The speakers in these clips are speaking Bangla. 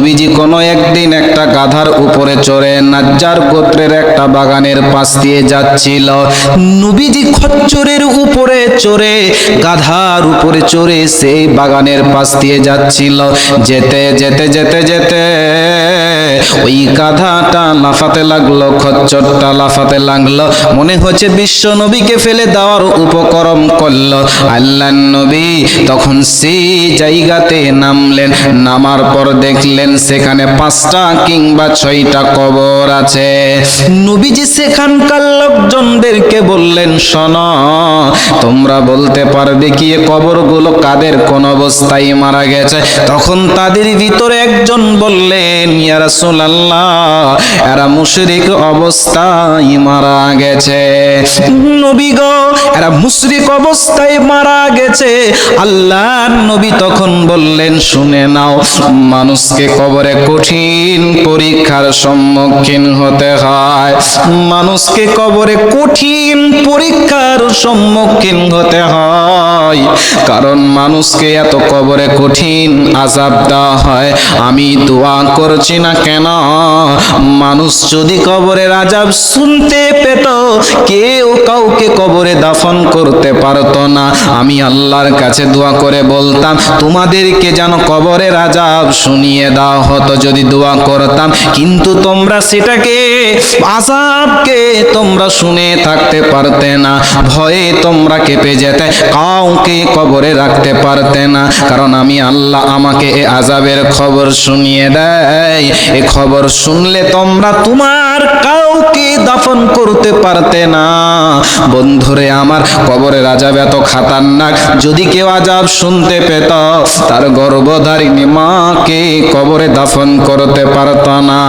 নবীজি কোনো একদিন একটা গাধার উপরে চড়ে নাজ্জার গোত্রের একটা বাগানের পাশ দিয়ে যাচ্ছিল। নবীজি খচ্চরের উপরে চড়ে, গাধার উপরে চড়ে সেই বাগানের পাশ দিয়ে যাচ্ছিল। যেতে যেতে যেতে যেতে ওই গাধাটা লাফাতে লাগলো, খচ্চরটা লাফাতে লাগলো। মনে হচ্ছে বিশ্ব নবীকে ফেলে দেওয়ার উপক্রম করলো। আল্লাহর নবী তখন সেই জায়গাতে নামলেন। নামার পর দেখলেন সেখানে 5টা কিংবা 6টা কবর আছে। নবীজি সেখানকার লোকজনদেরকে বললেন, শোনো, তোমরা বলতে পারবে কি এ কবরগুলো কাদের, কোন অবস্থায় মারা গেছে? তখন তাদের ভিতরে একজন বললেন, ইয়া রাসূলুল্লাহ, এরা মুশরিক অবস্থায় মারা গেছে। নবী গো, এরা মুশরিক অবস্থায় মারা গেছে। আল্লাহর নবী তখন বললেন, শুনে নাও, মানুষকে কবরে কঠিন পরীক্ষার সম্মুখীন হতে হয়। মানুষকে কবরে কঠিন পরীক্ষার সম্মুখীন হতে হয়, কারণ মানুষকে এত কবরে কঠিন আযাব দেওয়া হয়। আমি দোয়া করছি না কেন, মানুষ যদি কবরের আযাব শুনতে পেত, কেউ কাউকে কবরে দাফন করতে পারতো না। আমি আল্লাহর কাছে দোয়া করে বলতাম, তোমাদেরকে যেন কবরের আযাব শুনিয়ে দেওয়া হতো যদি দোয়া করতাম। কিন্তু তোমরা সেটাকে, আযাবকে তোমরা শুনে থাকতে পারতে না। ভয়ে তোমরা কেঁপে যেতে, কাউকে কবরে রাখতে পারতে না। কারণ আমি আল্লাহ আমাকে এ আযাবের খবর শুনিয়ে দেয়। এ খবর শুনলে তোমরা তোমার কাউকে দাফন করতে পারতে না। বন্ধুরে আমার, কবরের আযাব এত খাতারনাক, যদি কেউ আযাব শুনতে পেত, তার গর্ভধারিণী মাকে কবরে দাফন করতে পারত না।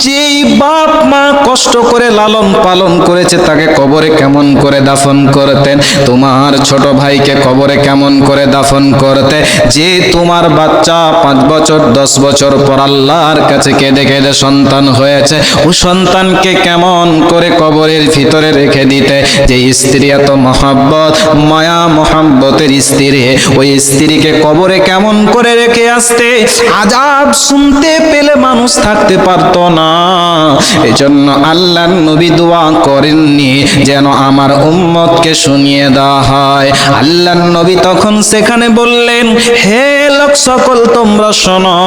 যেই বাপ মা কষ্ট করে লালন পালন করেছে, তাকে কবরে কেমন করে দাফন করতেন? তোমার ছোট ভাইকে কবরে কেমন করে দাফন করতে? যে তোমার বাচ্চা 5 বছর 10 বছর পর আল্লাহর কাছে কেঁদে কেঁদে সন্তান হয়েছে, ও সন্তানকে কেমন করে কবরের ভিতরে রেখে দিতে? যে স্ত্রী এত মহব্বত, মায়া মহব্বতের স্ত্রী, ওই স্ত্রীকে কবরে কেমন করে রেখে আসতে? আযাব শুনতে পেলে মানুষ থাকতে পারতো না। এজন্য আল্লাহর নবী দোয়া করেননি যেন আমার উম্মতকে শুনিয়ে দেওয়া হয়। আল্লাহর নবী তখন সেখানে বললেন, হে লোক সকল, তোমরা শোনো,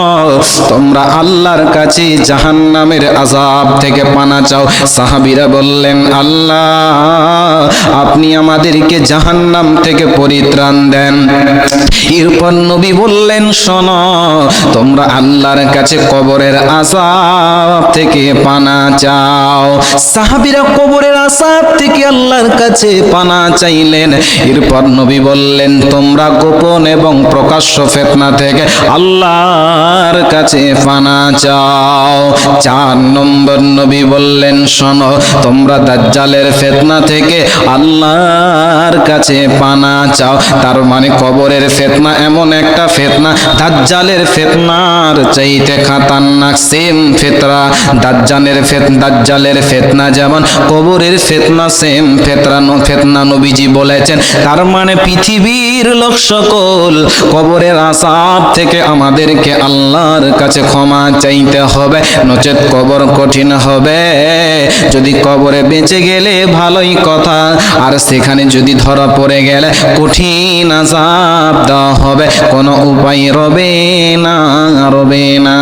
তোমরা আল্লাহর কাছে জাহান্নামের আযাব থেকে পানা চাও। সাহাবীরা বললেন, আল্লাহ, আপনি আমাদেরকে জাহান্নাম থেকে পরিত্রাণ দেন। এরপর নবী বললেন, শোনো, তোমরা আল্লাহর কাছে কবরের আযাব থেকে পানা চাও। সাহাবীরা কবরের আযাব থেকে আল্লাহর কাছে পানা চাইলেন। এরপর নবী বললেন, তোমরা গোপন এবং প্রকাশ্য ফিতনা থেকে আল্লাহর কাছে পানা চাও। 4 নম্বর নবী বললেন, শোনো, তোমরা দাজ্জালের ফিতনা থেকে আল্লাহর কাছে পানা চাও। তার মানে কবরের ফিতনা এমন একটা ফিতনা, দাজ্জালের ফিতনার চাইতে খাতারনাক। সেম ফিতরা, দাজ্জালের ফিতনা যেমন, কবরের ফিতনা সেম ফিতনা নবীজি বলেছেন। তার মানে পৃথিবীর লোক সকল, কবরের আযাব থেকে আমাদেরকে আল্লাহর কাছে ক্ষমা চাইতে হবে, নচেত কবর কঠিন হবে। যদি কবরে বেঁচে গেলে ভালোই কথা, আর সেখানে যদি ধরা পড়ে গেলে কঠিন আযাব দেওয়া হবে, কোনো উপায় রবে না, রবে না।